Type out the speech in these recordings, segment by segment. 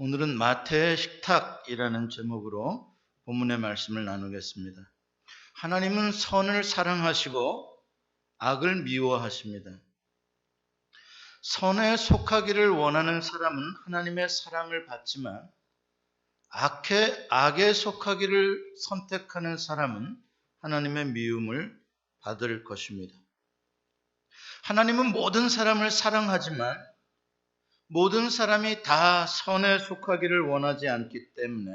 오늘은 마태의 식탁이라는 제목으로 본문의 말씀을 나누겠습니다. 하나님은 선을 사랑하시고 악을 미워하십니다. 선에 속하기를 원하는 사람은 하나님의 사랑을 받지만 악에 속하기를 선택하는 사람은 하나님의 미움을 받을 것입니다. 하나님은 모든 사람을 사랑하지만 모든 사람이 다 선에 속하기를 원하지 않기 때문에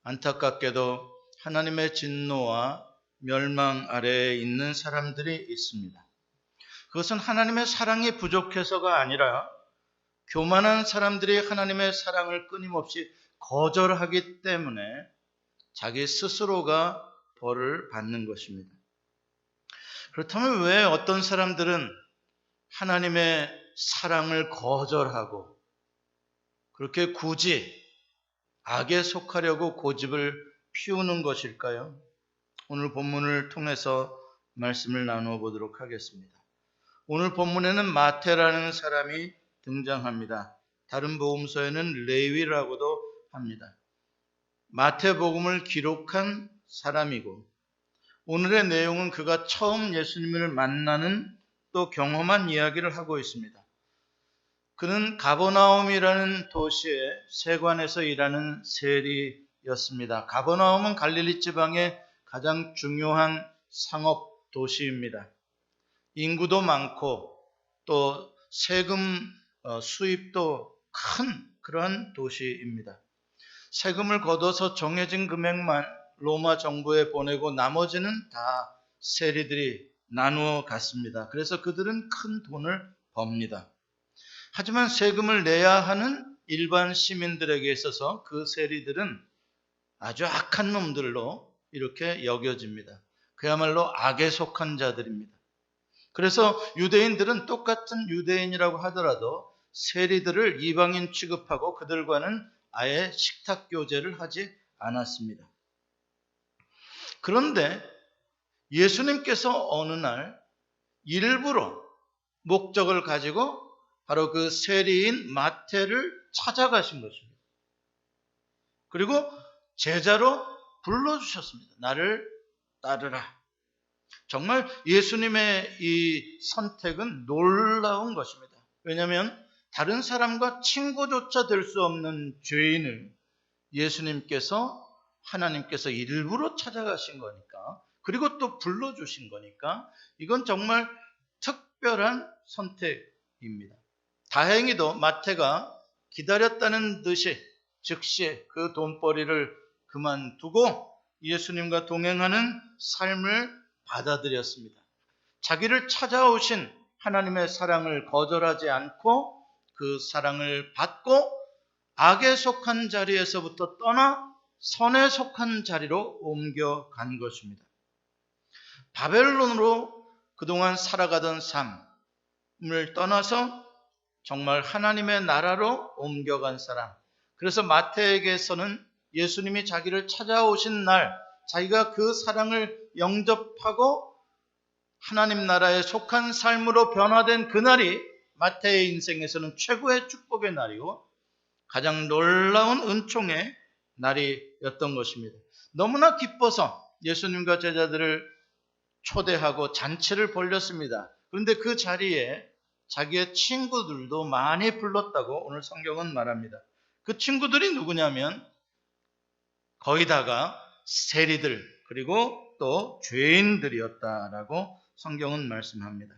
안타깝게도 하나님의 진노와 멸망 아래에 있는 사람들이 있습니다. 그것은 하나님의 사랑이 부족해서가 아니라 교만한 사람들이 하나님의 사랑을 끊임없이 거절하기 때문에 자기 스스로가 벌을 받는 것입니다. 그렇다면 왜 어떤 사람들은 하나님의 사랑을 거절하고 그렇게 굳이 악에 속하려고 고집을 피우는 것일까요? 오늘 본문을 통해서 말씀을 나누어 보도록 하겠습니다. 오늘 본문에는 마태라는 사람이 등장합니다. 다른 복음서에는 레위라고도 합니다. 마태복음을 기록한 사람이고 오늘의 내용은 그가 처음 예수님을 만나는 또 경험한 이야기를 하고 있습니다. 그는 가버나움이라는 도시의 세관에서 일하는 세리였습니다. 가버나움은 갈릴리 지방의 가장 중요한 상업 도시입니다. 인구도 많고 또 세금 수입도 큰 그런 도시입니다. 세금을 걷어서 정해진 금액만 로마 정부에 보내고 나머지는 다 세리들이 나누어 갔습니다. 그래서 그들은 큰 돈을 법니다. 하지만 세금을 내야 하는 일반 시민들에게 있어서 그 세리들은 아주 악한 놈들로 이렇게 여겨집니다. 그야말로 악에 속한 자들입니다. 그래서 유대인들은 똑같은 유대인이라고 하더라도 세리들을 이방인 취급하고 그들과는 아예 식탁 교제를 하지 않았습니다. 그런데 예수님께서 어느 날 일부러 목적을 가지고 바로 그 세리인 마태를 찾아가신 것입니다. 그리고 제자로 불러주셨습니다. 나를 따르라. 정말 예수님의 이 선택은 놀라운 것입니다. 왜냐하면 다른 사람과 친구조차 될 수 없는 죄인을 하나님께서 일부러 찾아가신 거니까, 그리고 또 불러주신 거니까 이건 정말 특별한 선택입니다. 다행히도 마태가 기다렸다는 듯이 즉시 그 돈벌이를 그만두고 예수님과 동행하는 삶을 받아들였습니다. 자기를 찾아오신 하나님의 사랑을 거절하지 않고 그 사랑을 받고 악에 속한 자리에서부터 떠나 선에 속한 자리로 옮겨간 것입니다. 바벨론으로 그동안 살아가던 삶을 떠나서 정말 하나님의 나라로 옮겨간 사람. 그래서 마태에게서는 예수님이 자기를 찾아오신 날, 자기가 그 사랑을 영접하고 하나님 나라에 속한 삶으로 변화된 그날이 마태의 인생에서는 최고의 축복의 날이고 가장 놀라운 은총의 날이었던 것입니다. 너무나 기뻐서 예수님과 제자들을 초대하고 잔치를 벌였습니다. 그런데 그 자리에 자기의 친구들도 많이 불렀다고 오늘 성경은 말합니다. 그 친구들이 누구냐면 거의 다가 세리들 그리고 또 죄인들이었다라고 성경은 말씀합니다.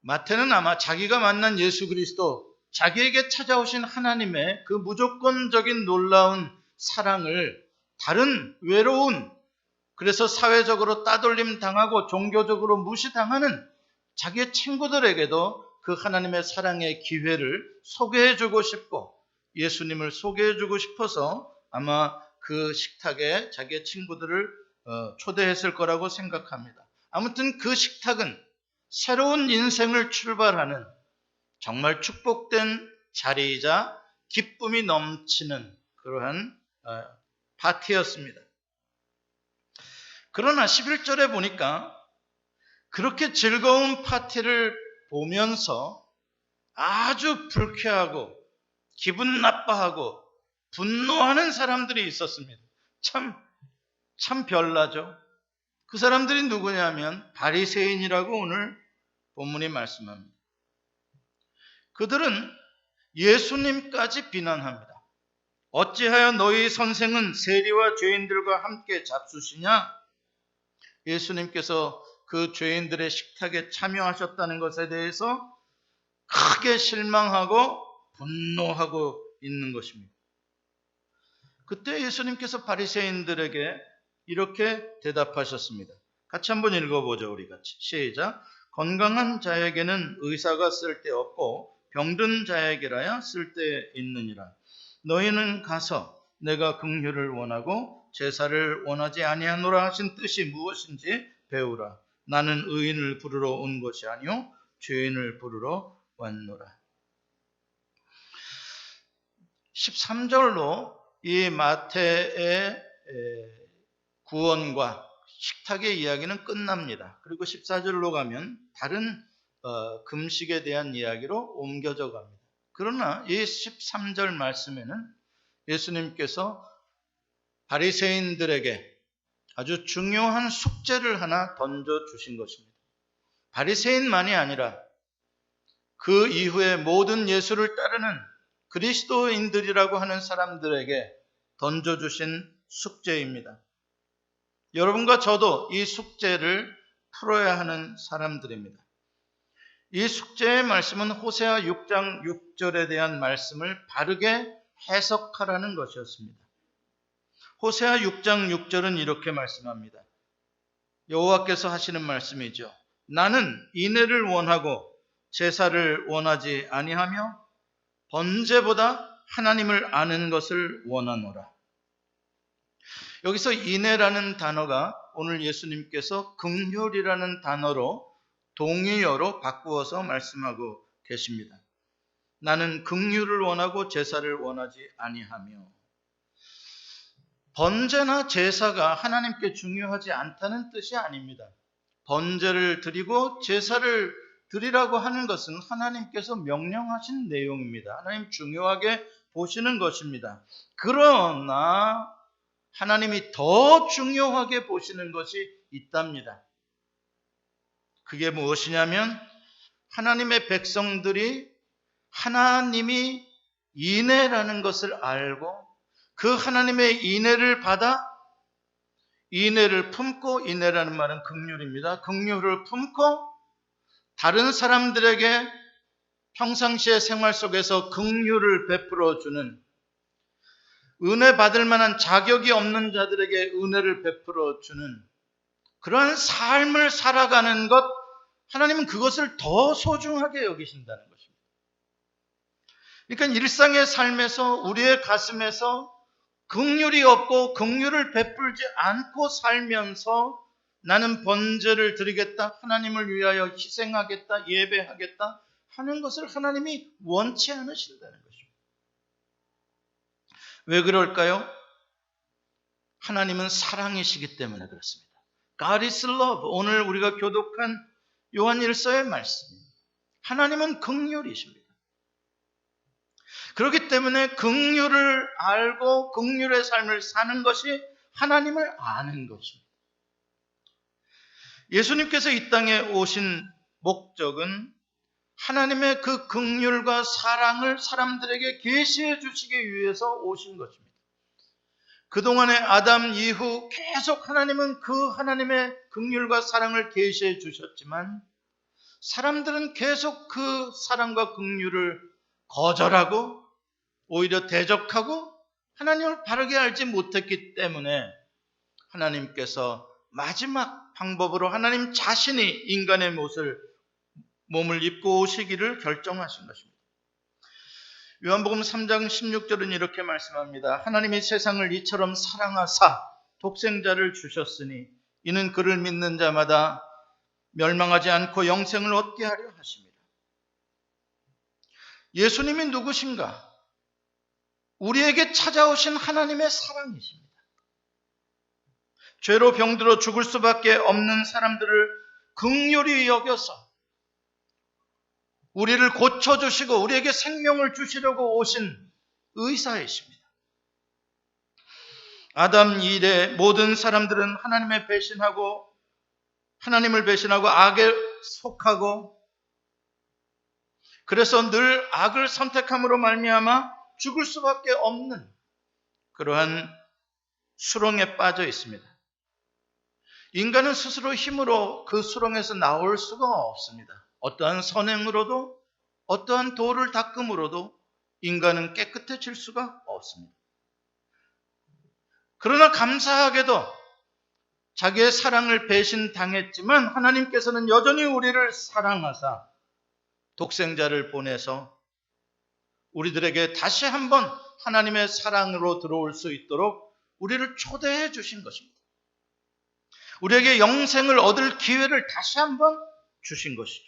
마태는 아마 자기가 만난 예수 그리스도, 자기에게 찾아오신 하나님의 그 무조건적인 놀라운 사랑을 다른 외로운, 그래서 사회적으로 따돌림 당하고 종교적으로 무시당하는 자기의 친구들에게도 그 하나님의 사랑의 기회를 소개해주고 싶고 예수님을 소개해주고 싶어서 아마 그 식탁에 자기의 친구들을 초대했을 거라고 생각합니다. 아무튼 그 식탁은 새로운 인생을 출발하는 정말 축복된 자리이자 기쁨이 넘치는 그러한 파티였습니다. 그러나 11절에 보니까 그렇게 즐거운 파티를 보면서 아주 불쾌하고 기분 나빠하고 분노하는 사람들이 있었습니다. 참 별나죠. 그 사람들이 누구냐면 바리새인이라고 오늘 본문이 말씀합니다. 그들은 예수님까지 비난합니다. 어찌하여 너희 선생은 세리와 죄인들과 함께 잡수시냐? 예수님께서 그 죄인들의 식탁에 참여하셨다는 것에 대해서 크게 실망하고 분노하고 있는 것입니다. 그때 예수님께서 바리새인들에게 이렇게 대답하셨습니다. 같이 한번 읽어보죠. 우리 같이. 시작. 건강한 자에게는 의사가 쓸데없고 병든 자에게라야 쓸데있느니라. 너희는 가서 내가 긍휼을 원하고 제사를 원하지 아니하노라 하신 뜻이 무엇인지 배우라. 나는 의인을 부르러 온 것이 아니요 죄인을 부르러 왔노라. 13절로 이 마태의 구원과 식탁의 이야기는 끝납니다. 그리고 14절로 가면 다른 금식에 대한 이야기로 옮겨져 갑니다. 그러나 이 13절 말씀에는 예수님께서 바리새인들에게 아주 중요한 숙제를 하나 던져주신 것입니다. 바리새인만이 아니라 그 이후에 모든 예수를 따르는 그리스도인들이라고 하는 사람들에게 던져주신 숙제입니다. 여러분과 저도 이 숙제를 풀어야 하는 사람들입니다. 이 숙제의 말씀은 호세아 6장 6절에 대한 말씀을 바르게 해석하라는 것이었습니다. 호세아 6장 6절은 이렇게 말씀합니다. 여호와께서 하시는 말씀이죠. 나는 인애를 원하고 제사를 원하지 아니하며 번제보다 하나님을 아는 것을 원하노라. 여기서 인애라는 단어가 오늘 예수님께서 긍휼이라는 단어로 동의어로 바꾸어서 말씀하고 계십니다. 나는 긍휼을 원하고 제사를 원하지 아니하며. 번제나 제사가 하나님께 중요하지 않다는 뜻이 아닙니다. 번제를 드리고 제사를 드리라고 하는 것은 하나님께서 명령하신 내용입니다. 하나님 중요하게 보시는 것입니다. 그러나 하나님이 더 중요하게 보시는 것이 있답니다. 그게 무엇이냐면 하나님의 백성들이 하나님이 인애라는 것을 알고 그 하나님의 인애를 받아 인애를 품고, 인애라는 말은 긍휼입니다. 긍휼을 품고 다른 사람들에게 평상시의 생활 속에서 긍휼을 베풀어 주는, 은혜 받을 만한 자격이 없는 자들에게 은혜를 베풀어 주는 그러한 삶을 살아가는 것, 하나님은 그것을 더 소중하게 여기신다는 것입니다. 그러니까 일상의 삶에서 우리의 가슴에서 긍휼이 없고 긍휼을 베풀지 않고 살면서 나는 번제를 드리겠다, 하나님을 위하여 희생하겠다, 예배하겠다 하는 것을 하나님이 원치 않으신다는 것입니다. 왜 그럴까요? 하나님은 사랑이시기 때문에 그렇습니다. God is love. 오늘 우리가 교독한 요한 1서의 말씀. 하나님은 긍휼이십니다. 그렇기 때문에 긍휼을 알고 긍휼의 삶을 사는 것이 하나님을 아는 것입니다. 예수님께서 이 땅에 오신 목적은 하나님의 그 긍휼과 사랑을 사람들에게 계시해 주시기 위해서 오신 것입니다. 그동안의 아담 이후 계속 하나님은 그 하나님의 긍휼과 사랑을 계시해 주셨지만 사람들은 계속 그 사랑과 긍휼을 거절하고 오히려 대적하고 하나님을 바르게 알지 못했기 때문에 하나님께서 마지막 방법으로 하나님 자신이 인간의 몸을 입고 오시기를 결정하신 것입니다. 요한복음 3장 16절은 이렇게 말씀합니다. 하나님이 세상을 이처럼 사랑하사 독생자를 주셨으니 이는 그를 믿는 자마다 멸망하지 않고 영생을 얻게 하려 하십니다. 예수님이 누구신가? 우리에게 찾아오신 하나님의 사랑이십니다. 죄로 병들어 죽을 수밖에 없는 사람들을 긍휼히 여겨서 우리를 고쳐주시고 우리에게 생명을 주시려고 오신 의사이십니다. 아담 이래 모든 사람들은 하나님을 배신하고 악에 속하고, 그래서 늘 악을 선택함으로 말미암아 죽을 수밖에 없는 그러한 수렁에 빠져 있습니다. 인간은 스스로 힘으로 그 수렁에서 나올 수가 없습니다. 어떠한 선행으로도 어떠한 도를 닦음으로도 인간은 깨끗해질 수가 없습니다. 그러나 감사하게도 자기의 사랑을 배신당했지만 하나님께서는 여전히 우리를 사랑하사 독생자를 보내서 우리들에게 다시 한번 하나님의 사랑으로 들어올 수 있도록 우리를 초대해 주신 것입니다. 우리에게 영생을 얻을 기회를 다시 한번 주신 것이죠.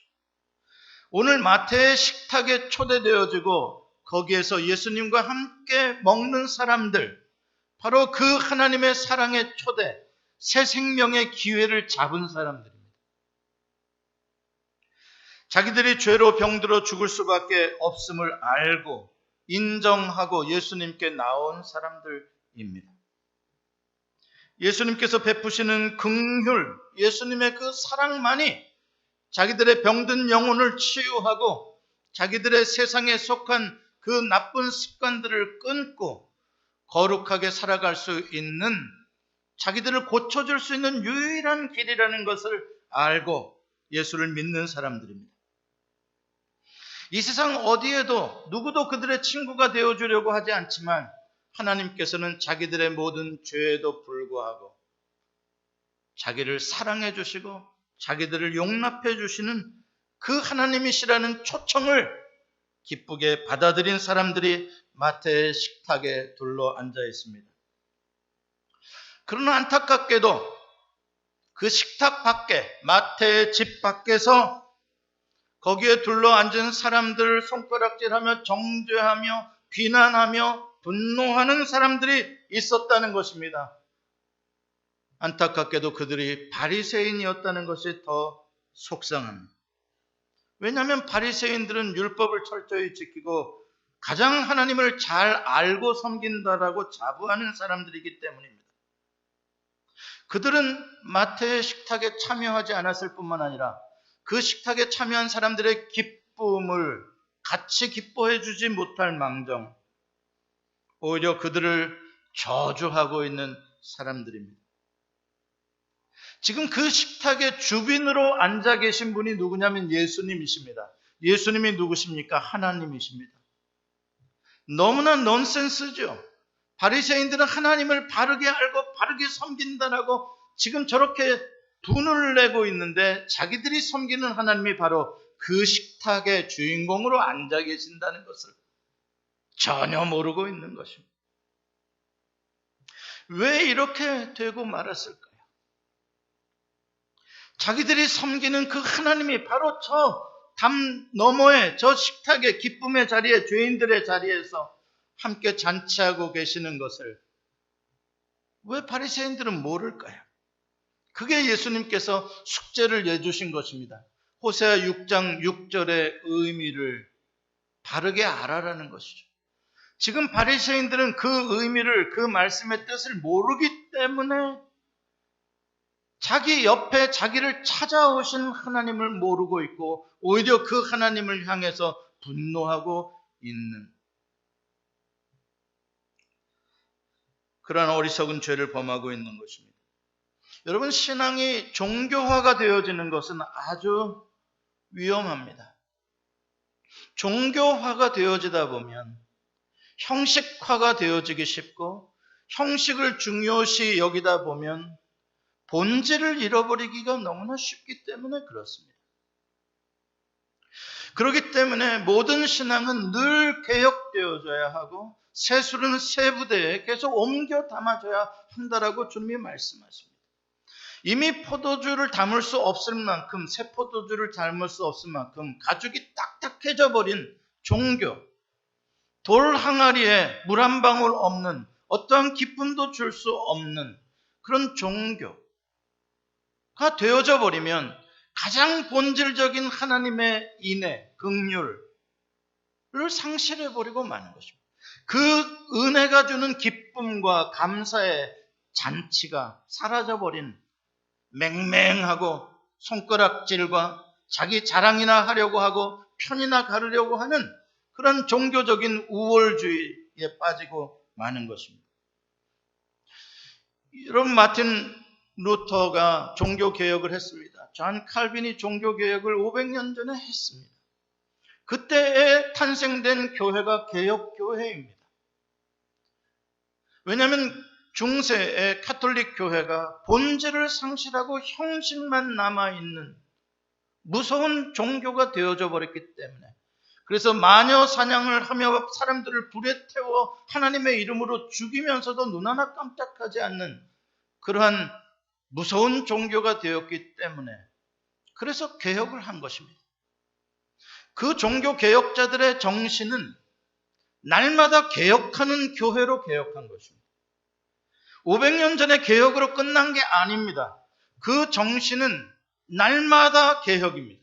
오늘 마태의 식탁에 초대되어지고 거기에서 예수님과 함께 먹는 사람들, 바로 그 하나님의 사랑의 초대, 새 생명의 기회를 잡은 사람들입니다. 자기들이 죄로 병들어 죽을 수밖에 없음을 알고 인정하고 예수님께 나온 사람들입니다. 예수님께서 베푸시는 긍휼, 예수님의 그 사랑만이 자기들의 병든 영혼을 치유하고 자기들의 세상에 속한 그 나쁜 습관들을 끊고 거룩하게 살아갈 수 있는, 자기들을 고쳐줄 수 있는 유일한 길이라는 것을 알고 예수를 믿는 사람들입니다. 이 세상 어디에도 누구도 그들의 친구가 되어주려고 하지 않지만 하나님께서는 자기들의 모든 죄에도 불구하고 자기를 사랑해 주시고 자기들을 용납해 주시는 그 하나님이시라는 초청을 기쁘게 받아들인 사람들이 마태의 식탁에 둘러 앉아 있습니다. 그러나 안타깝게도 그 식탁 밖에, 마태의 집 밖에서 거기에 둘러 앉은 사람들을 손가락질하며 정죄하며 비난하며 분노하는 사람들이 있었다는 것입니다. 안타깝게도 그들이 바리새인이었다는 것이 더 속상합니다. 왜냐하면 바리새인들은 율법을 철저히 지키고 가장 하나님을 잘 알고 섬긴다라고 자부하는 사람들이기 때문입니다. 그들은 마태의 식탁에 참여하지 않았을 뿐만 아니라 그 식탁에 참여한 사람들의 기쁨을 같이 기뻐해 주지 못할 망정, 오히려 그들을 저주하고 있는 사람들입니다. 지금 그 식탁의 주빈으로 앉아 계신 분이 누구냐면 예수님이십니다. 예수님이 누구십니까? 하나님이십니다. 너무나 넌센스죠. 바리새인들은 하나님을 바르게 알고 바르게 섬긴다라고 지금 저렇게 분을 내고 있는데 자기들이 섬기는 하나님이 바로 그 식탁의 주인공으로 앉아 계신다는 것을 전혀 모르고 있는 것입니다. 왜 이렇게 되고 말았을까요? 자기들이 섬기는 그 하나님이 바로 저 담 너머에, 저 식탁의 기쁨의 자리에, 죄인들의 자리에서 함께 잔치하고 계시는 것을 왜 바리새인들은 모를까요? 그게 예수님께서 숙제를 내주신 것입니다. 호세아 6장 6절의 의미를 바르게 알아라는 것이죠. 지금 바리새인들은 그 의미를, 그 말씀의 뜻을 모르기 때문에 자기 옆에 자기를 찾아오신 하나님을 모르고 있고 오히려 그 하나님을 향해서 분노하고 있는 그러한 어리석은 죄를 범하고 있는 것입니다. 여러분, 신앙이 종교화가 되어지는 것은 아주 위험합니다. 종교화가 되어지다 보면 형식화가 되어지기 쉽고 형식을 중요시 여기다 보면 본질을 잃어버리기가 너무나 쉽기 때문에 그렇습니다. 그렇기 때문에 모든 신앙은 늘 개혁되어져야 하고 세술은 새 부대에 계속 옮겨 담아져야 한다라고 주님이 말씀하십니다. 이미 포도주를 담을 수 없을 만큼, 새 포도주를 담을 수 없을 만큼 가죽이 딱딱해져 버린 종교, 돌 항아리에 물 한 방울 없는, 어떠한 기쁨도 줄 수 없는 그런 종교가 되어져 버리면 가장 본질적인 하나님의 인애, 긍휼을 상실해 버리고 마는 것입니다. 그 은혜가 주는 기쁨과 감사의 잔치가 사라져버린 맹맹하고 손가락질과 자기 자랑이나 하려고 하고 편이나 가르려고 하는 그런 종교적인 우월주의에 빠지고 마는 것입니다. 여러분, 마틴 루터가 종교개혁을 했습니다. 존 칼빈이 종교개혁을 500년 전에 했습니다. 그때에 탄생된 교회가 개혁교회입니다. 왜냐하면 중세의 카톨릭 교회가 본질을 상실하고 형식만 남아있는 무서운 종교가 되어져 버렸기 때문에, 그래서 마녀 사냥을 하며 사람들을 불에 태워 하나님의 이름으로 죽이면서도 눈 하나 깜짝하지 않는 그러한 무서운 종교가 되었기 때문에, 그래서 개혁을 한 것입니다. 그 종교 개혁자들의 정신은 날마다 개혁하는 교회로 개혁한 것입니다. 500년 전에 개혁으로 끝난 게 아닙니다. 그 정신은 날마다 개혁입니다.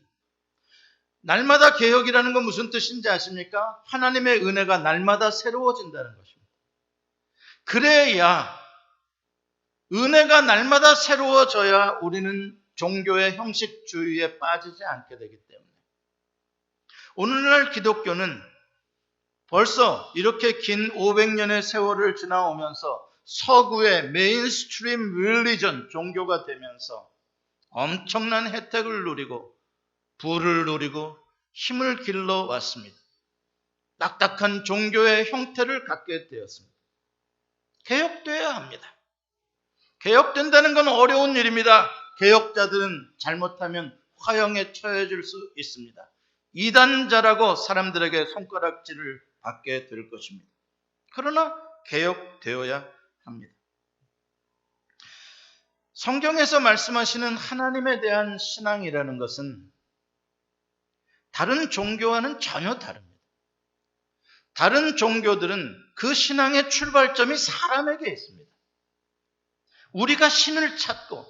날마다 개혁이라는 건 무슨 뜻인지 아십니까? 하나님의 은혜가 날마다 새로워진다는 것입니다. 그래야, 은혜가 날마다 새로워져야 우리는 종교의 형식주의에 빠지지 않게 되기 때문에, 오늘날 기독교는 벌써 이렇게 긴 500년의 세월을 지나오면서 서구의 메인스트림 릴리전, 종교가 되면서 엄청난 혜택을 누리고 부를 누리고 힘을 길러 왔습니다. 딱딱한 종교의 형태를 갖게 되었습니다. 개혁돼야 합니다. 개혁된다는 건 어려운 일입니다. 개혁자들은 잘못하면 화형에 처해질 수 있습니다. 이단자라고 사람들에게 손가락질을 받게 될 것입니다. 그러나 개혁되어야 합니다. 성경에서 말씀하시는 하나님에 대한 신앙이라는 것은 다른 종교와는 전혀 다릅니다. 다른 종교들은 그 신앙의 출발점이 사람에게 있습니다. 우리가 신을 찾고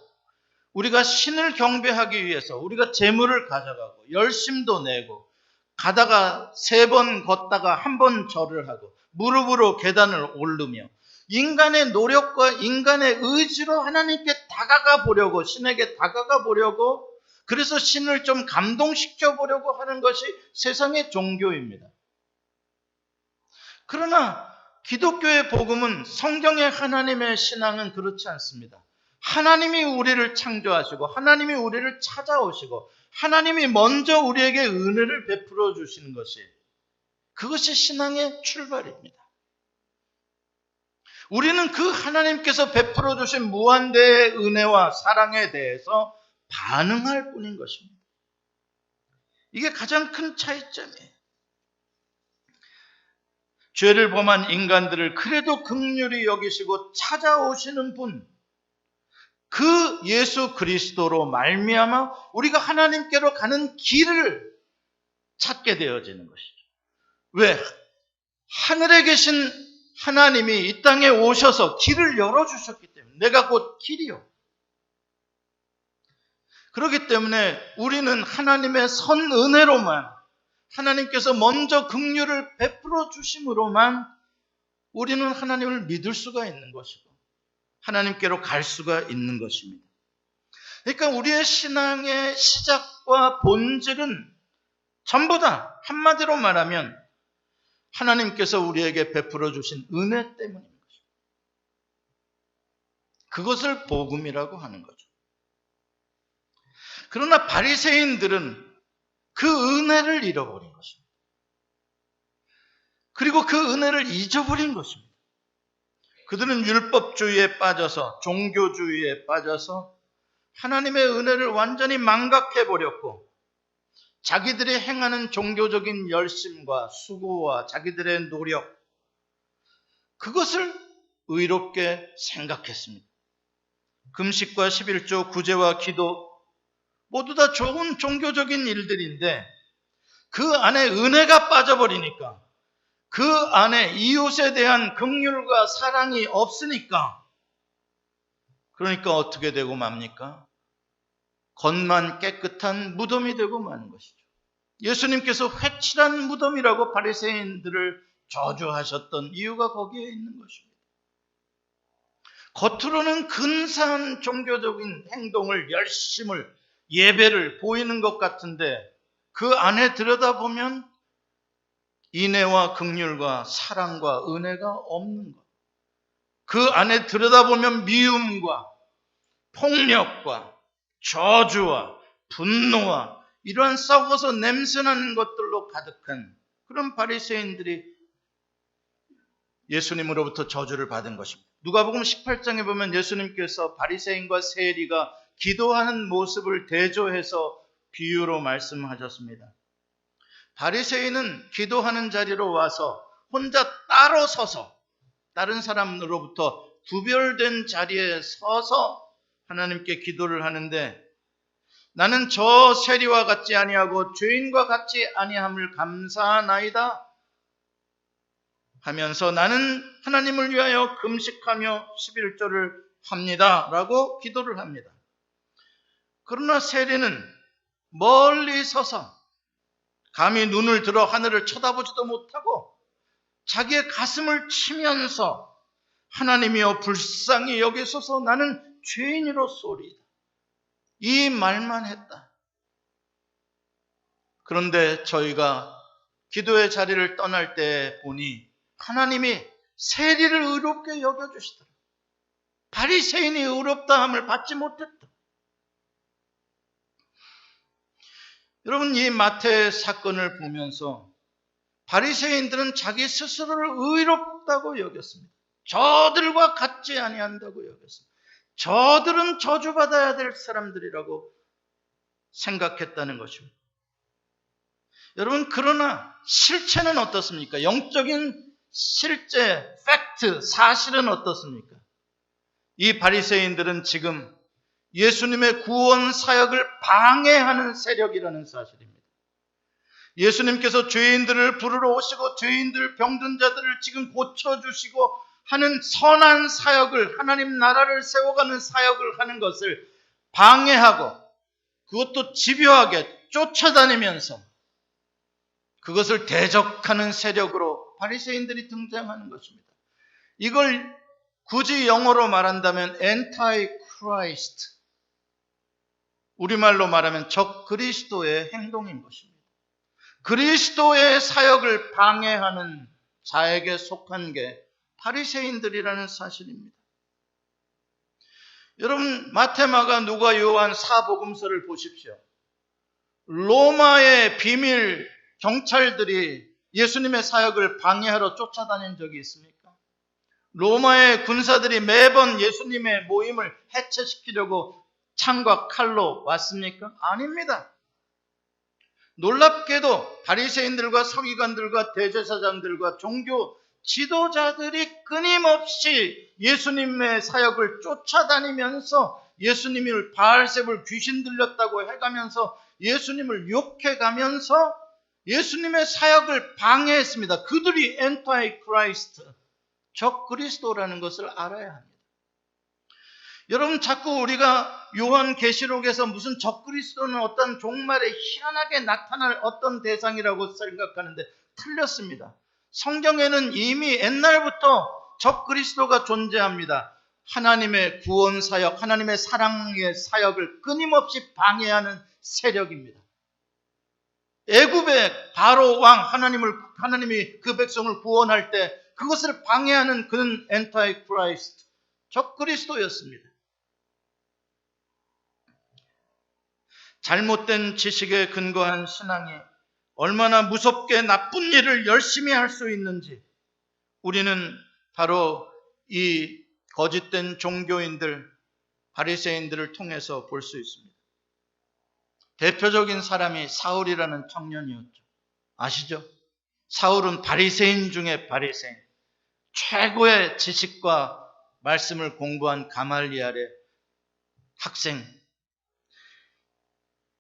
우리가 신을 경배하기 위해서 우리가 재물을 가져가고 열심도 내고 가다가 3번 걷다가 1번 절을 하고 무릎으로 계단을 오르며 인간의 노력과 인간의 의지로 하나님께 다가가 보려고, 신에게 다가가 보려고, 그래서 신을 좀 감동시켜 보려고 하는 것이 세상의 종교입니다. 그러나 기독교의 복음은, 성경의 하나님의 신앙은 그렇지 않습니다. 하나님이 우리를 창조하시고 하나님이 우리를 찾아오시고 하나님이 먼저 우리에게 은혜를 베풀어 주시는 것이, 그것이 신앙의 출발입니다. 우리는 그 하나님께서 베풀어 주신 무한대의 은혜와 사랑에 대해서 반응할 뿐인 것입니다. 이게 가장 큰 차이점이에요. 죄를 범한 인간들을 그래도 긍휼히 여기시고 찾아오시는 분, 그 예수 그리스도로 말미암아 우리가 하나님께로 가는 길을 찾게 되어지는 것이죠. 왜? 하늘에 계신 하나님이 이 땅에 오셔서 길을 열어주셨기 때문에, 내가 곧 길이요. 그렇기 때문에 우리는 하나님의 선 은혜로만, 하나님께서 먼저 긍휼을 베풀어 주심으로만 우리는 하나님을 믿을 수가 있는 것이고 하나님께로 갈 수가 있는 것입니다. 그러니까 우리의 신앙의 시작과 본질은 전부 다 한마디로 말하면 하나님께서 우리에게 베풀어 주신 은혜 때문인 것입니다. 그것을 복음이라고 하는 거죠. 그러나 바리새인들은 그 은혜를 잃어버린 것입니다. 그리고 그 은혜를 잊어버린 것입니다. 그들은 율법주의에 빠져서, 종교주의에 빠져서 하나님의 은혜를 완전히 망각해버렸고, 자기들이 행하는 종교적인 열심과 수고와 자기들의 노력, 그것을 의롭게 생각했습니다. 금식과 11조, 구제와 기도 모두 다 좋은 종교적인 일들인데 그 안에 은혜가 빠져버리니까, 그 안에 이웃에 대한 긍휼과 사랑이 없으니까, 그러니까 어떻게 되고 맙니까? 겉만 깨끗한 무덤이 되고 마는 것이죠. 예수님께서 회칠한 무덤이라고 바리새인들을 저주하셨던 이유가 거기에 있는 것입니다. 겉으로는 근사한 종교적인 행동을, 열심을, 예배를 보이는 것 같은데 그 안에 들여다보면 인애와 긍휼과 사랑과 은혜가 없는 것. 그 안에 들여다보면 미움과 폭력과 저주와 분노와 이러한 썩어서 냄새나는 것들로 가득한 그런 바리새인들이 예수님으로부터 저주를 받은 것입니다. 누가복음 18장에 보면 예수님께서 바리새인과 세리가 기도하는 모습을 대조해서 비유로 말씀하셨습니다. 바리새인은 기도하는 자리로 와서 혼자 따로 서서 다른 사람으로부터 구별된 자리에 서서 하나님께 기도를 하는데 나는 저 세리와 같지 아니하고 죄인과 같지 아니함을 감사하나이다 하면서 나는 하나님을 위하여 금식하며 11조를 합니다 라고 기도를 합니다. 그러나 세리는 멀리 서서 감히 눈을 들어 하늘을 쳐다보지도 못하고 자기의 가슴을 치면서 하나님이여 불쌍히 여기소서 나는 죄인이로소이다. 이 말만 했다. 그런데 저희가 기도의 자리를 떠날 때 보니 하나님이 세리를 의롭게 여겨주시더라. 바리새인이 의롭다함을 받지 못했다. 여러분 이 마태 사건을 보면서 바리새인들은 자기 스스로를 의롭다고 여겼습니다. 저들과 같지 아니한다고 여겼습니다. 저들은 저주받아야 될 사람들이라고 생각했다는 것입니다. 여러분 그러나 실체는 어떻습니까? 영적인 실제, 팩트, 사실은 어떻습니까? 이 바리새인들은 지금 예수님의 구원 사역을 방해하는 세력이라는 사실입니다. 예수님께서 죄인들을 부르러 오시고 죄인들, 병든 자들을 지금 고쳐주시고 하는 선한 사역을, 하나님 나라를 세워가는 사역을 하는 것을 방해하고 그것도 집요하게 쫓아다니면서 그것을 대적하는 세력으로 바리새인들이 등장하는 것입니다. 이걸 굳이 영어로 말한다면 Antichrist, 우리말로 말하면 적 그리스도의 행동인 것입니다. 그리스도의 사역을 방해하는 자에게 속한 게 바리새인들이라는 사실입니다. 여러분 마태, 마가, 누가, 요한 사복음서를 보십시오. 로마의 비밀 경찰들이 예수님의 사역을 방해하러 쫓아다닌 적이 있습니까? 로마의 군사들이 매번 예수님의 모임을 해체시키려고 창과 칼로 왔습니까? 아닙니다. 놀랍게도 바리새인들과 서기관들과 대제사장들과 종교 지도자들이 끊임없이 예수님의 사역을 쫓아다니면서 예수님을 바알세불 귀신 들렸다고 해가면서 예수님을 욕해가면서 예수님의 사역을 방해했습니다. 그들이 엔타이크라이스트, 적 그리스도라는 것을 알아야 합니다. 여러분 자꾸 우리가 요한계시록에서 무슨 적 그리스도는 어떤 종말에 희한하게 나타날 어떤 대상이라고 생각하는데 틀렸습니다. 성경에는 이미 옛날부터 적 그리스도가 존재합니다. 하나님의 구원 사역, 하나님의 사랑의 사역을 끊임없이 방해하는 세력입니다. 애굽의 바로 왕 하나님이 그 백성을 구원할 때 그것을 방해하는 그는 엔타이크라이스트, 적 그리스도였습니다. 잘못된 지식에 근거한 신앙이 얼마나 무섭게 나쁜 일을 열심히 할 수 있는지 우리는 바로 이 거짓된 종교인들, 바리새인들을 통해서 볼 수 있습니다. 대표적인 사람이 사울이라는 청년이었죠. 아시죠? 사울은 바리새인 중에 바리새인, 최고의 지식과 말씀을 공부한 가말리엘의 학생.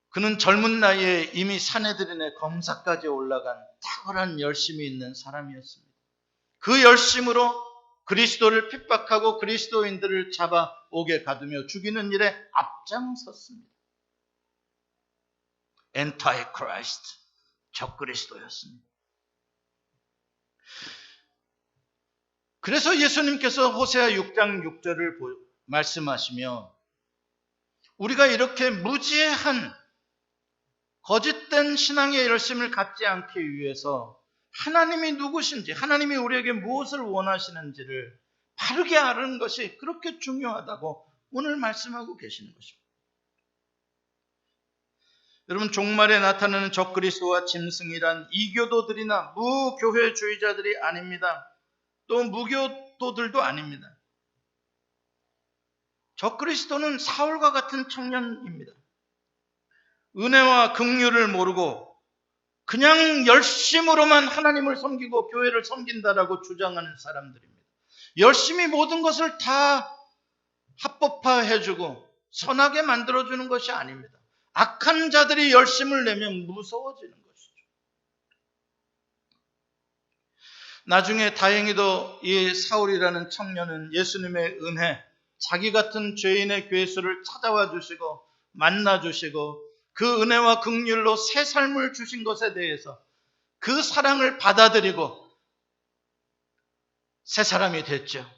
그는 젊은 나이에 이미 사내들인의 검사까지 올라간 탁월한 열심이 있는 사람이었습니다. 그 열심으로 그리스도를 핍박하고 그리스도인들을 잡아오게 가두며 죽이는 일에 앞장섰습니다. 엔타이크라이스트, 적 그리스도였습니다. 그래서 예수님께서 호세아 6장 6절을 말씀하시며 우리가 이렇게 무지한 거짓된 신앙의 열심을 갖지 않기 위해서 하나님이 누구신지, 하나님이 우리에게 무엇을 원하시는지를 바르게 아는 것이 그렇게 중요하다고 오늘 말씀하고 계시는 것입니다. 여러분, 종말에 나타나는 적그리스도와 짐승이란 이교도들이나 무교회주의자들이 아닙니다. 또 무교도들도 아닙니다. 적그리스도는 사울과 같은 청년입니다. 은혜와 긍휼을 모르고 그냥 열심으로만 하나님을 섬기고 교회를 섬긴다라고 주장하는 사람들입니다. 열심히 모든 것을 다 합법화해주고 선하게 만들어주는 것이 아닙니다. 악한 자들이 열심을 내면 무서워지는 것이죠. 나중에 다행히도 이 사울이라는 청년은 예수님의 은혜, 자기 같은 죄인의 괴수를 찾아와 주시고 만나 주시고 그 은혜와 긍휼로 새 삶을 주신 것에 대해서 그 사랑을 받아들이고 새 사람이 됐죠.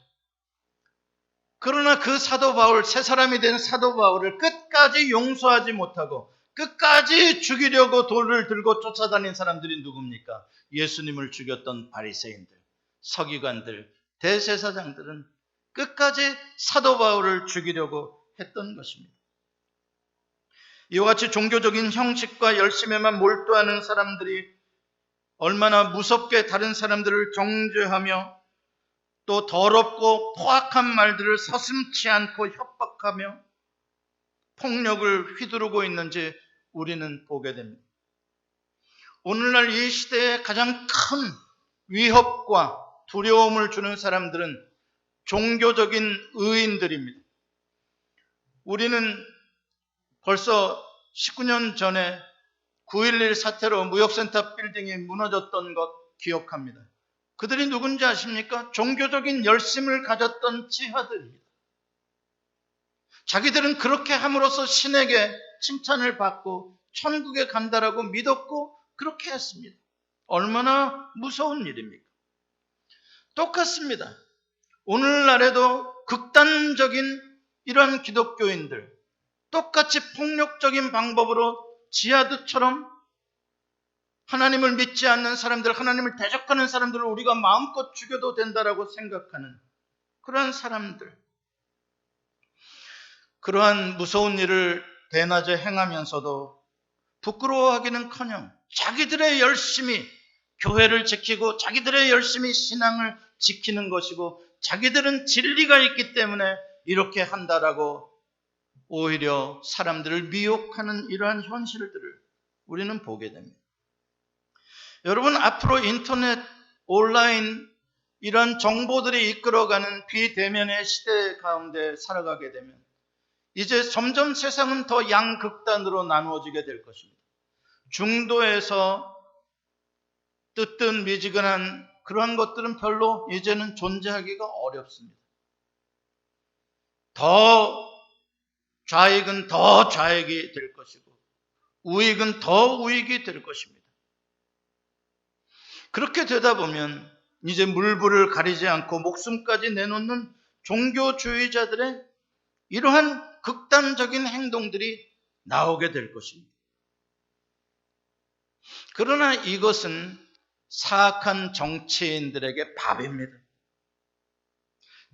그러나 그 사도 바울, 새 사람이 된 사도 바울을 끝까지 용서하지 못하고 끝까지 죽이려고 돌을 들고 쫓아다닌 사람들이 누굽니까? 예수님을 죽였던 바리새인들, 서기관들, 대제사장들은 끝까지 사도 바울을 죽이려고 했던 것입니다. 이와 같이 종교적인 형식과 열심에만 몰두하는 사람들이 얼마나 무섭게 다른 사람들을 정죄하며 또 더럽고 포악한 말들을 서슴지 않고 협박하며 폭력을 휘두르고 있는지 우리는 보게 됩니다. 오늘날 이 시대에 가장 큰 위협과 두려움을 주는 사람들은 종교적인 의인들입니다. 우리는 벌써 19년 전에 9.11 사태로 무역센터 빌딩이 무너졌던 것 기억합니다. 그들이 누군지 아십니까? 종교적인 열심을 가졌던 지하들입니다. 자기들은 그렇게 함으로써 신에게 칭찬을 받고 천국에 간다라고 믿었고 그렇게 했습니다. 얼마나 무서운 일입니까? 똑같습니다. 오늘날에도 극단적인 이런 기독교인들, 똑같이 폭력적인 방법으로 지하드처럼 하나님을 믿지 않는 사람들, 하나님을 대적하는 사람들을 우리가 마음껏 죽여도 된다라고 생각하는 그러한 사람들, 그러한 무서운 일을 대낮에 행하면서도 부끄러워하기는커녕 자기들의 열심히 교회를 지키고 자기들의 열심히 신앙을 지키는 것이고 자기들은 진리가 있기 때문에 이렇게 한다라고 오히려 사람들을 미혹하는 이러한 현실들을 우리는 보게 됩니다. 여러분, 앞으로 인터넷, 온라인 이런 정보들이 이끌어가는 비대면의 시대 가운데 살아가게 되면 이제 점점 세상은 더 양극단으로 나누어지게 될 것입니다. 중도에서 뜨뜻미지근한 그러한 것들은 별로 이제는 존재하기가 어렵습니다. 더 좌익은 더 좌익이 될 것이고 우익은 더 우익이 될 것입니다. 그렇게 되다 보면 이제 물불을 가리지 않고 목숨까지 내놓는 종교주의자들의 이러한 극단적인 행동들이 나오게 될 것입니다. 그러나 이것은 사악한 정치인들에게 밥입니다.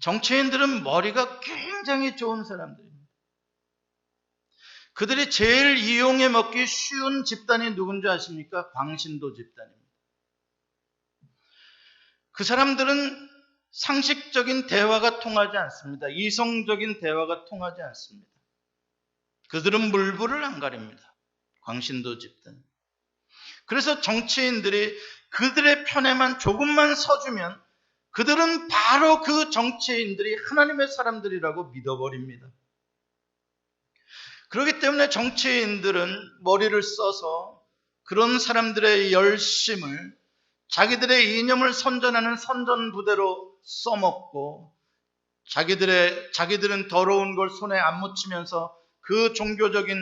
정치인들은 머리가 굉장히 좋은 사람들입니다. 그들이 제일 이용해 먹기 쉬운 집단이 누군지 아십니까? 광신도 집단입니다. 그 사람들은 상식적인 대화가 통하지 않습니다. 이성적인 대화가 통하지 않습니다. 그들은 물불을 안 가립니다. 광신도 집단. 그래서 정치인들이 그들의 편에만 조금만 서주면 그들은 바로 그 정치인들이 하나님의 사람들이라고 믿어버립니다. 그렇기 때문에 정치인들은 머리를 써서 그런 사람들의 열심을 자기들의 이념을 선전하는 선전부대로 써먹고 자기들은 더러운 걸 손에 안 묻히면서 그 종교적인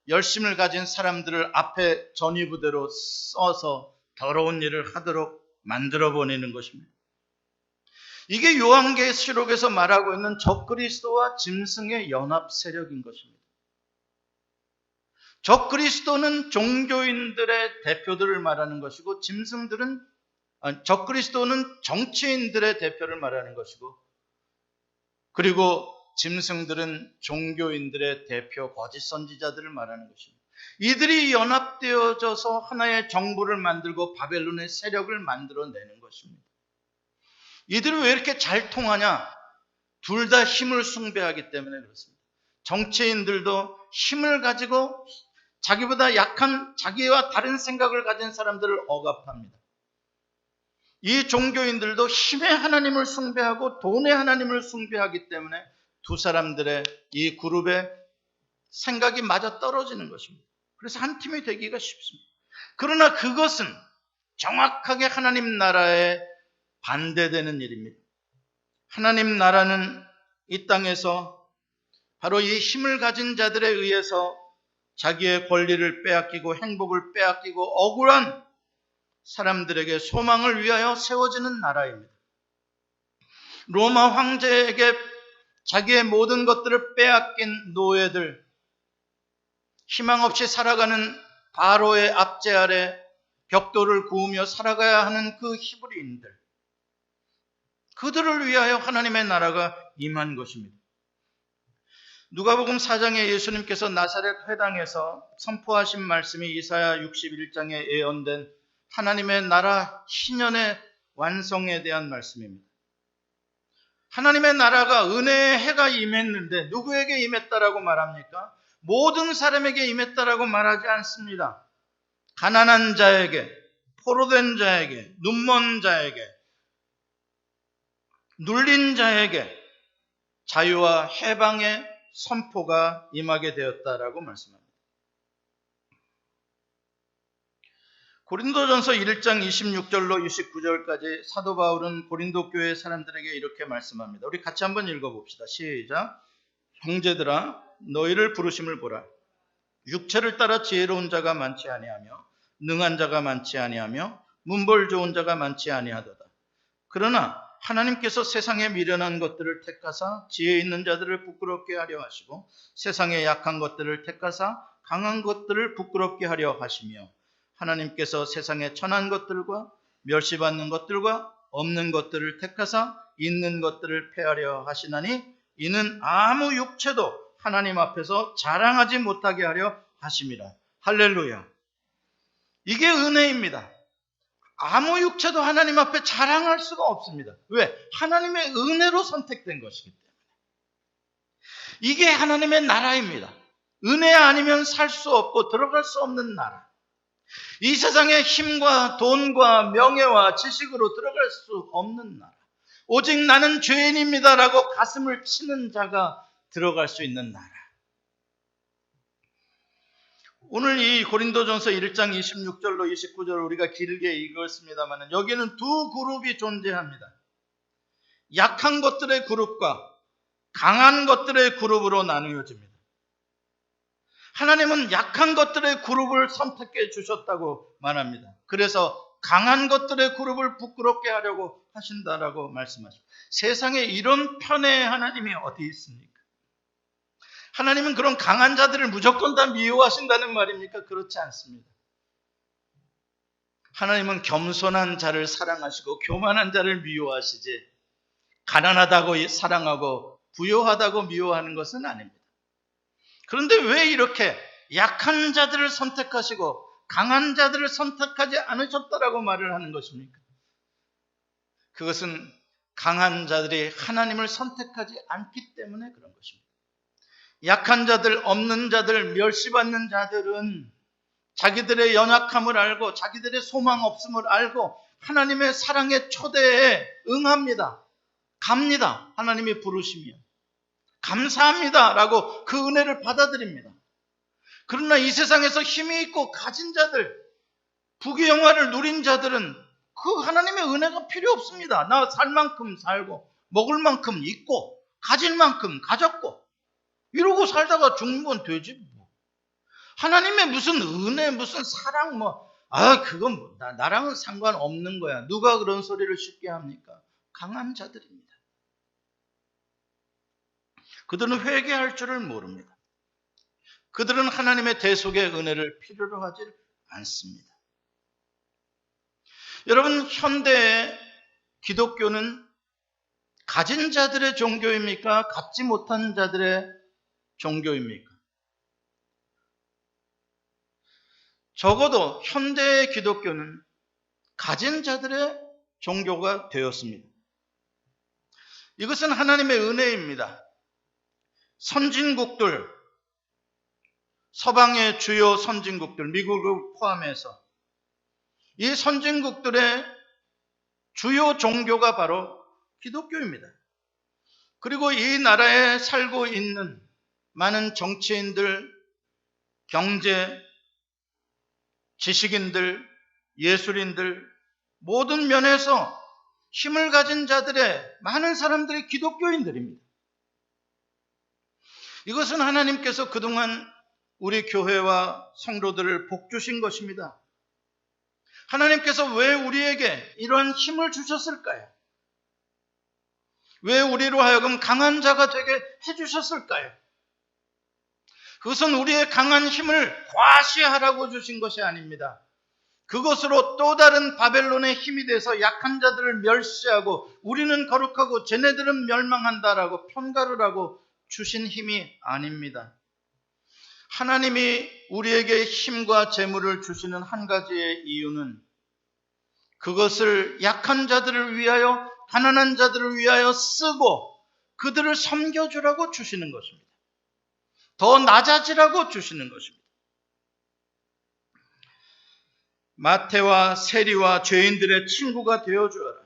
열심을 가진 사람들을 앞에 전위부대로 써서 더러운 일을 하도록 만들어 보내는 것입니다. 이게 요한계시록에서 말하고 있는 적그리스도와 짐승의 연합 세력인 것입니다. 적그리스도는 종교인들의 대표들을 말하는 것이고 적그리스도는 정치인들의 대표를 말하는 것이고, 그리고 짐승들은 종교인들의 대표 거짓 선지자들을 말하는 것입니다. 이들이 연합되어져서 하나의 정부를 만들고 바벨론의 세력을 만들어내는 것입니다. 이들은 왜 이렇게 잘 통하냐? 둘 다 힘을 숭배하기 때문에 그렇습니다. 정치인들도 힘을 가지고 자기보다 약한, 자기와 다른 생각을 가진 사람들을 억압합니다. 이 종교인들도 힘의 하나님을 숭배하고 돈의 하나님을 숭배하기 때문에 두 사람들의 이 그룹의 생각이 맞아 떨어지는 것입니다. 그래서 한 팀이 되기가 쉽습니다. 그러나 그것은 정확하게 하나님 나라에 반대되는 일입니다. 하나님 나라는 이 땅에서 바로 이 힘을 가진 자들에 의해서 자기의 권리를 빼앗기고 행복을 빼앗기고 억울한 사람들에게 소망을 위하여 세워지는 나라입니다. 로마 황제에게 자기의 모든 것들을 빼앗긴 노예들, 희망 없이 살아가는 바로의 압제 아래 벽돌을 구우며 살아가야 하는 그 히브리인들, 그들을 위하여 하나님의 나라가 임한 것입니다. 누가복음 4장에 예수님께서 나사렛 회당에서 선포하신 말씀이 이사야 61장에 예언된 하나님의 나라 신년의 완성에 대한 말씀입니다. 하나님의 나라가 은혜의 해가 임했는데 누구에게 임했다라고 말합니까? 모든 사람에게 임했다라고 말하지 않습니다. 가난한 자에게, 포로된 자에게, 눈먼 자에게, 눌린 자에게 자유와 해방의 선포가 임하게 되었다라고 말씀합니다. 고린도전서 1장 26절로 29절까지 사도 바울은 고린도 교회 사람들에게 이렇게 말씀합니다. 우리 같이 한번 읽어봅시다. 시작. 형제들아, 너희를 부르심을 보라. 육체를 따라 지혜로운 자가 많지 아니하며 능한 자가 많지 아니하며 문벌 좋은 자가 많지 아니하도다. 그러나 하나님께서 세상에 미련한 것들을 택하사 지혜 있는 자들을 부끄럽게 하려 하시고 세상에 약한 것들을 택하사 강한 것들을 부끄럽게 하려 하시며 하나님께서 세상에 천한 것들과 멸시받는 것들과 없는 것들을 택하사 있는 것들을 폐하려 하시나니 이는 아무 육체도 하나님 앞에서 자랑하지 못하게 하려 하심이라. 할렐루야. 이게 은혜입니다. 아무 육체도 하나님 앞에 자랑할 수가 없습니다. 왜? 하나님의 은혜로 선택된 것이기 때문에. 이게 하나님의 나라입니다. 은혜 아니면 살 수 없고 들어갈 수 없는 나라. 이 세상에 힘과 돈과 명예와 지식으로 들어갈 수 없는 나라. 오직 나는 죄인입니다라고 가슴을 치는 자가 들어갈 수 있는 나라. 오늘 이 고린도전서 1장 26절로 29절을 우리가 길게 읽었습니다만 여기는 두 그룹이 존재합니다. 약한 것들의 그룹과 강한 것들의 그룹으로 나누어집니다. 하나님은 약한 것들의 그룹을 선택해 주셨다고 말합니다. 그래서 강한 것들의 그룹을 부끄럽게 하려고 하신다라고 말씀하십니다. 세상에 이런 편의 하나님이 어디 있습니까? 하나님은 그런 강한 자들을 무조건 다 미워하신다는 말입니까? 그렇지 않습니다. 하나님은 겸손한 자를 사랑하시고 교만한 자를 미워하시지 가난하다고 사랑하고 부요하다고 미워하는 것은 아닙니다. 그런데 왜 이렇게 약한 자들을 선택하시고 강한 자들을 선택하지 않으셨다라고 말을 하는 것입니까? 그것은 강한 자들이 하나님을 선택하지 않기 때문에 그런 것입니다. 약한 자들, 없는 자들, 멸시받는 자들은 자기들의 연약함을 알고 자기들의 소망 없음을 알고 하나님의 사랑의 초대에 응합니다. 갑니다. 하나님이 부르시면. 감사합니다 라고 그 은혜를 받아들입니다. 그러나 이 세상에서 힘이 있고 가진 자들, 부귀영화를 누린 자들은 그 하나님의 은혜가 필요 없습니다. 나 살 만큼 살고 먹을 만큼 있고 가질 만큼 가졌고 이러고 살다가 죽으면 되지 뭐. 하나님의 무슨 은혜, 무슨 사랑 그건 나랑은 상관없는 거야. 누가 그런 소리를 쉽게 합니까? 강한 자들입니다. 그들은 회개할 줄을 모릅니다. 그들은 하나님의 대속의 은혜를 필요로 하지 않습니다. 여러분, 현대의 기독교는 가진 자들의 종교입니까? 갖지 못한 자들의 종교입니까? 적어도 현대의 기독교는 가진 자들의 종교가 되었습니다. 이것은 하나님의 은혜입니다. 선진국들, 서방의 주요 선진국들, 미국을 포함해서 이 선진국들의 주요 종교가 바로 기독교입니다. 그리고 이 나라에 살고 있는 많은 정치인들, 경제, 지식인들, 예술인들, 모든 면에서 힘을 가진 자들의 많은 사람들이 기독교인들입니다. 이것은 하나님께서 그동안 우리 교회와 성도들을 복주신 것입니다. 하나님께서 왜 우리에게 이런 힘을 주셨을까요? 왜 우리로 하여금 강한 자가 되게 해주셨을까요? 그것은 우리의 강한 힘을 과시하라고 주신 것이 아닙니다. 그것으로 또 다른 바벨론의 힘이 돼서 약한 자들을 멸시하고 우리는 거룩하고 쟤네들은 멸망한다라고 평가를 하고 주신 힘이 아닙니다. 하나님이 우리에게 힘과 재물을 주시는 한 가지의 이유는 그것을 약한 자들을 위하여, 가난한 자들을 위하여 쓰고 그들을 섬겨주라고 주시는 것입니다. 더 낮아지라고 주시는 것입니다. 마태와 세리와 죄인들의 친구가 되어주어라.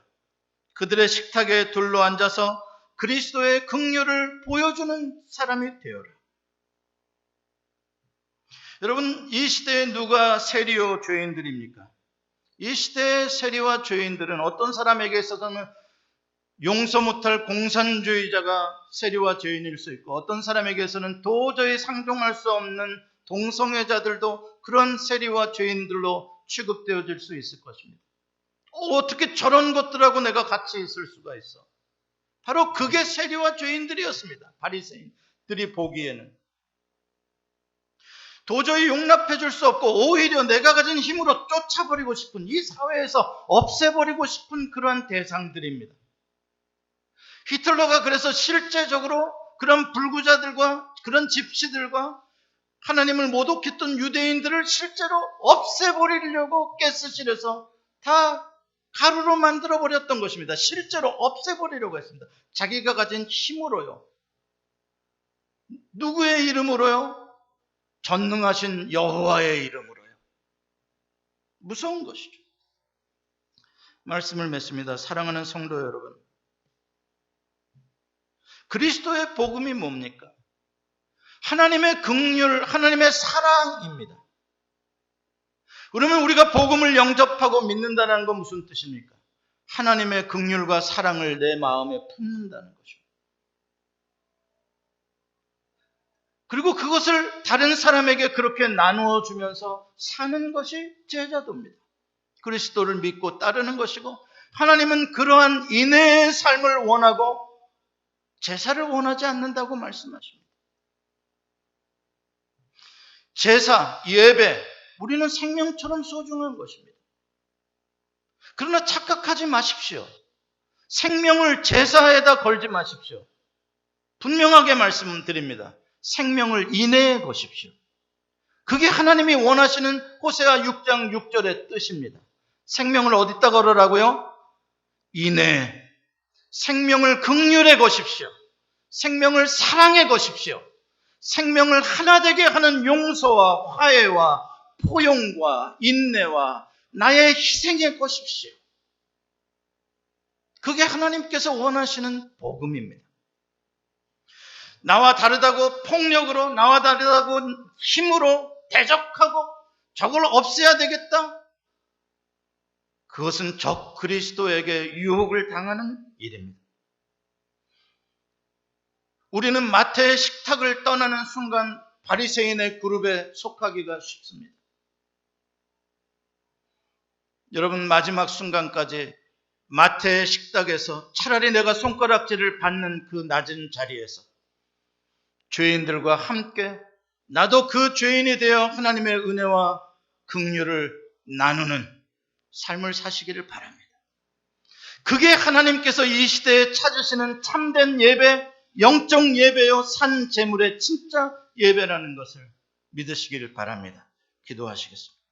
그들의 식탁에 둘러앉아서 그리스도의 긍휼을 보여주는 사람이 되어라. 여러분, 이 시대에 누가 세리요 죄인들입니까? 이 시대의 세리와 죄인들은 어떤 사람에게 있어서는 용서 못할 공산주의자가 세리와 죄인일 수 있고, 어떤 사람에게서는 도저히 상종할 수 없는 동성애자들도 그런 세리와 죄인들로 취급되어질 수 있을 것입니다. 어떻게 저런 것들하고 내가 같이 있을 수가 있어? 바로 그게 세리와 죄인들이었습니다. 바리새인들이 보기에는. 도저히 용납해 줄 수 없고 오히려 내가 가진 힘으로 쫓아버리고 싶은, 이 사회에서 없애버리고 싶은 그러한 대상들입니다. 히틀러가 그래서 실제적으로 그런 불구자들과 그런 집시들과 하나님을 모독했던 유대인들을 실제로 없애버리려고 가스실에서 다 가루로 만들어버렸던 것입니다. 실제로 없애버리려고 했습니다. 자기가 가진 힘으로요. 누구의 이름으로요? 전능하신 여호와의 이름으로요. 무서운 것이죠. 말씀을 맺습니다. 사랑하는 성도 여러분, 그리스도의 복음이 뭡니까? 하나님의 긍휼, 하나님의 사랑입니다. 그러면 우리가 복음을 영접하고 믿는다는 건 무슨 뜻입니까? 하나님의 긍휼과 사랑을 내 마음에 품는다는 것입니다. 그리고 그것을 다른 사람에게 그렇게 나누어 주면서 사는 것이 제자도입니다. 그리스도를 믿고 따르는 것이고, 하나님은 그러한 인내의 삶을 원하고 제사를 원하지 않는다고 말씀하십니다. 제사, 예배, 우리는 생명처럼 소중한 것입니다. 그러나 착각하지 마십시오. 생명을 제사에다 걸지 마십시오. 분명하게 말씀드립니다. 생명을 인내해 보십시오. 그게 하나님이 원하시는 호세아 6장 6절의 뜻입니다. 생명을 어디다 걸으라고요? 인내. 생명을 긍휼해 보십시오. 생명을 사랑해 보십시오. 생명을 하나 되게 하는 용서와 화해와 포용과 인내와 나의 희생해 보십시오. 그게 하나님께서 원하시는 복음입니다. 나와 다르다고 폭력으로, 나와 다르다고 힘으로 대적하고 저걸 없애야 되겠다? 그것은 적 그리스도에게 유혹을 당하는 일입니다. 우리는 마태의 식탁을 떠나는 순간 바리새인의 그룹에 속하기가 쉽습니다. 여러분, 마지막 순간까지 마태의 식탁에서 차라리 내가 손가락질을 받는 그 낮은 자리에서 죄인들과 함께 나도 그 죄인이 되어 하나님의 은혜와 긍휼을 나누는 삶을 사시기를 바랍니다. 그게 하나님께서 이 시대에 찾으시는 참된 예배, 영적 예배요 산 제물의 진짜 예배라는 것을 믿으시기를 바랍니다. 기도하시겠습니다.